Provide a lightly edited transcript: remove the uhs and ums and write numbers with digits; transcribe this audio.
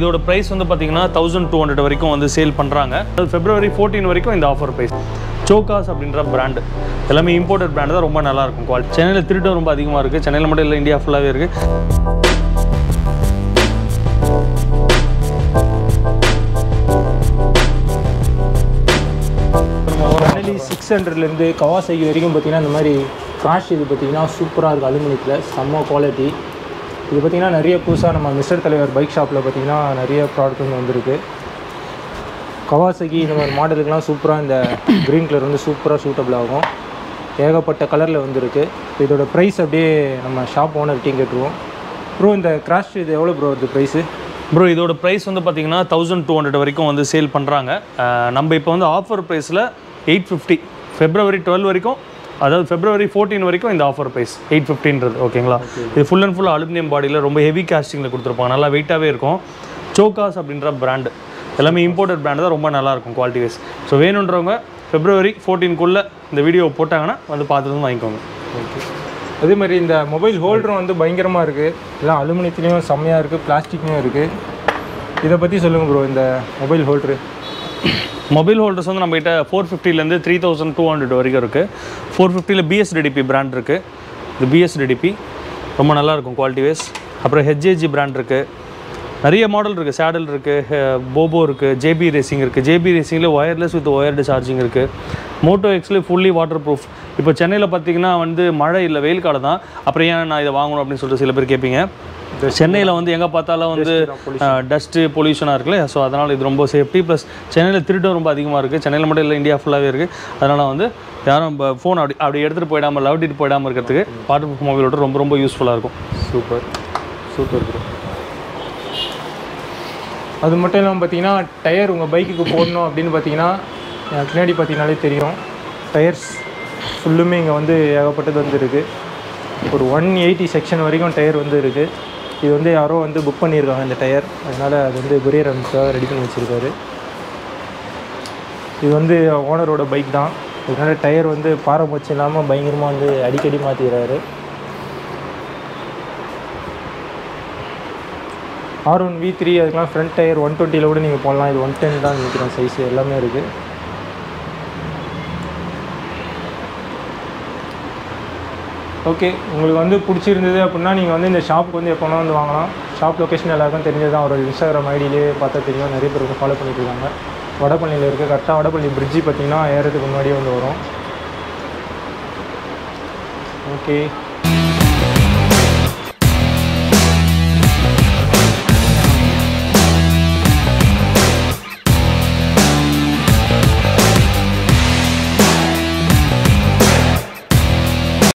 இதோட பிரைஸ் வந்து பாத்தீங்கன்னா 1200 வரைக்கும் வந்து சேல் பண்றாங்க. February 14 வரைக்கும் இந்த ஆஃபர் பிரைஸ். சோகாஸ் அப்படின்ற பிராண்ட் எல்லாமே இம்போர்ட்டட் பிராண்ட் தான், ரொம்ப நல்லா இருக்கும் குவாலிட்டி. சென்னையில திருட்டும் ரொம்ப அதிகமாக இருக்குது. சென்னையில் மட்டும் இல்லை, இந்தியா ஃபுல்லாகவே இருக்குது. ஃபைனலி 600லேருந்து கவாசகி வரைக்கும் பார்த்தீங்கன்னா இந்த மாதிரி கிராஷ் இது பார்த்தீங்கன்னா சூப்பராக இருக்குது. அலுமினியத்தில் செம்ம குவாலிட்டி. இது பார்த்திங்கன்னா நிறைய புதுசாக நம்ம மிஸ்டர் தலைவர் பைக் ஷாப்பில் பார்த்திங்கன்னா நிறைய ப்ராடக்ட் வந்து வந்திருக்கு. கவாசகி இந்த மாதிரி மாடலுக்கெலாம் சூப்பராக இந்த க்ரீன் கலர் வந்து சூப்பராக சூட்டபிள் ஆகும். ஏகப்பட்ட கலரில் வந்துருக்கு. இதோட ப்ரைஸ் அப்படியே நம்ம ஷாப் ஓனர்கிட்டையும் கேட்டுருவோம். ப்ரோ இந்த கிராஷ் இது எவ்வளோ ப்ரோ வருது ப்ரைஸு? ப்ரோ இதோட ப்ரைஸ் வந்து பார்த்தீங்கன்னா 1200 வரைக்கும் வந்து சேல் பண்ணுறாங்க. நம்ம இப்போ வந்து ஆஃபர் ப்ரைஸில் 850 February 12 வரைக்கும், அதாவது February 14 வரைக்கும் இந்த ஆஃபர் ப்ரைஸ் 850ன்றது. ஓகேங்களா? இது ஃபுல் அண்ட் ஃபுல் அலுமினியம் பாடியில் ரொம்ப ஹெவி காஸ்டிங்கில் கொடுத்துருப்பாங்க. நல்லா வெயிட்டாகவே இருக்கும். சோகாஸ் அப்படின்ற பிராண்டு எல்லாமே இம்போர்ட்டட் பிராண்டு தான், ரொம்ப நல்லாயிருக்கும் குவாலிட்டி வைஸ். ஸோ வேணுன்றவங்க February 14க்குள்ளே இந்த வீடியோ போட்டாங்கன்னா வந்து பார்த்துட்டு வாங்கிக்கோங்க. ஓகே. அதே மாதிரி இந்த மொபைல் ஹோல்டரும் வந்து பயங்கரமாக இருக்குது. எல்லாம் அலுமினியத்துலேயும் செம்மையாக இருக்குது, பிளாஸ்டிக்லேயும் இருக்குது. இதை பற்றி சொல்லுங்கள் ப்ரோ. இந்த மொபைல் ஹோல்டரு மொபைல் ஹோல்டர்ஸ் வந்து நம்மகிட்ட 450லேருந்து 3200 வரைக்கும் இருக்குது. 450ல் BSDDP பிராண்ட் இருக்குது. இது BSDDP ரொம்ப நல்லாயிருக்கும் குவாலிட்டி வைஸ். அப்புறம் HJG பிராண்ட் இருக்குது. நிறைய மாடல் இருக்குது. சேடல் இருக்குது, போபோ இருக்குது, JB ரேசிங் இருக்குது. JB ரேசிங்கில் ஒயர்லெஸ் வித் ஒயர்டு சார்ஜிங் இருக்குது. மோட்டோ எக்ஸில் ஃபுல்லி வாட்டர் ப்ரூஃப். இப்போ சென்னையில் பார்த்தீங்கன்னா வந்து மழை இல்லை, வெயில் காலம் தான். அப்புறம் ஏன் நான் இதை வாங்கணும் அப்படின்னு சொல்லிட்டு சில பேர் கேட்பீங்க. சென்னையில் வந்து எங்கே பார்த்தாலும் வந்து டஸ்ட்டு பொல்யூஷனாக இருக்குல்ல. ஸோ அதனால் இது ரொம்ப சேஃப்டி. ப்ளஸ் சென்னையில் திருட்டும் ரொம்ப அதிகமாக இருக்குது. சென்னையில் மட்டும் இல்லை, இந்தியா ஃபுல்லாகவே இருக்குது. அதனால் வந்து யாரும் ஃபோன் அப்படி எடுத்துகிட்டு போயிடாமல், லவுட்டிட்டு போயிடாமல் இருக்கிறதுக்கு வாட்டர் ப்ரூஃப் மொபைலோட ரொம்ப ரொம்ப யூஸ்ஃபுல்லாக இருக்கும். Super bro. அது மட்டும் இல்லாமல் பார்த்தீங்கன்னா டயர் உங்கள் பைக்குக்கு போடணும் அப்படின்னு பார்த்தீங்கன்னா பின்னாடி பார்த்தீங்கன்னாலே தெரியும். டயர்ஸ் ஃபுல்லுமே இங்கே வந்து ஏகப்பட்டது வந்து இருக்குது. ஒரு 180 செக்ஷன் வரைக்கும் டயர் வந்து இருக்குது. இது வந்து யாரோ வந்து புக் பண்ணியிருக்காங்க இந்த டயர். அதனால் அது வந்து கொரியர் அனுப்பிச்சாக ரெடி பண்ணி வச்சுருக்காரு. இது வந்து ஓனரோட பைக் தான். இதனால் டயர் வந்து பாரபட்சம் இல்லாமல் பயங்கரமாக வந்து அடிக்கடி மாற்றிடுறாரு. R1 V3 அதுக்கெலாம் ஃப்ரண்ட் டயர் 120ல் கூட நீங்கள் போடலாம். இது 110 தான் நினைக்கிறேன் சைஸு. எல்லாமே இருக்குது. ஓகே, உங்களுக்கு வந்து பிடிச்சிருந்தது அப்படின்னா நீங்கள் வந்து இந்த ஷாப்புக்கு வந்து எப்போனா வந்து வாங்கலாம். ஷாப் லொக்கேஷன் எல்லாருக்கும் தெரிஞ்சது தான். ஒரு இன்ஸ்டாகிராம் ஐடியிலே பார்த்தா தெரியும். நிறைய பேர் வந்து ஃபாலோ பண்ணிட்டு இருக்காங்க. வடபழனியில் இருக்குது. கரெக்டாக வடபழனி பிரிட்ஜி பார்த்தீங்கன்னா ஏறதுக்கு முன்னாடியே வந்து வரும். ஓகே.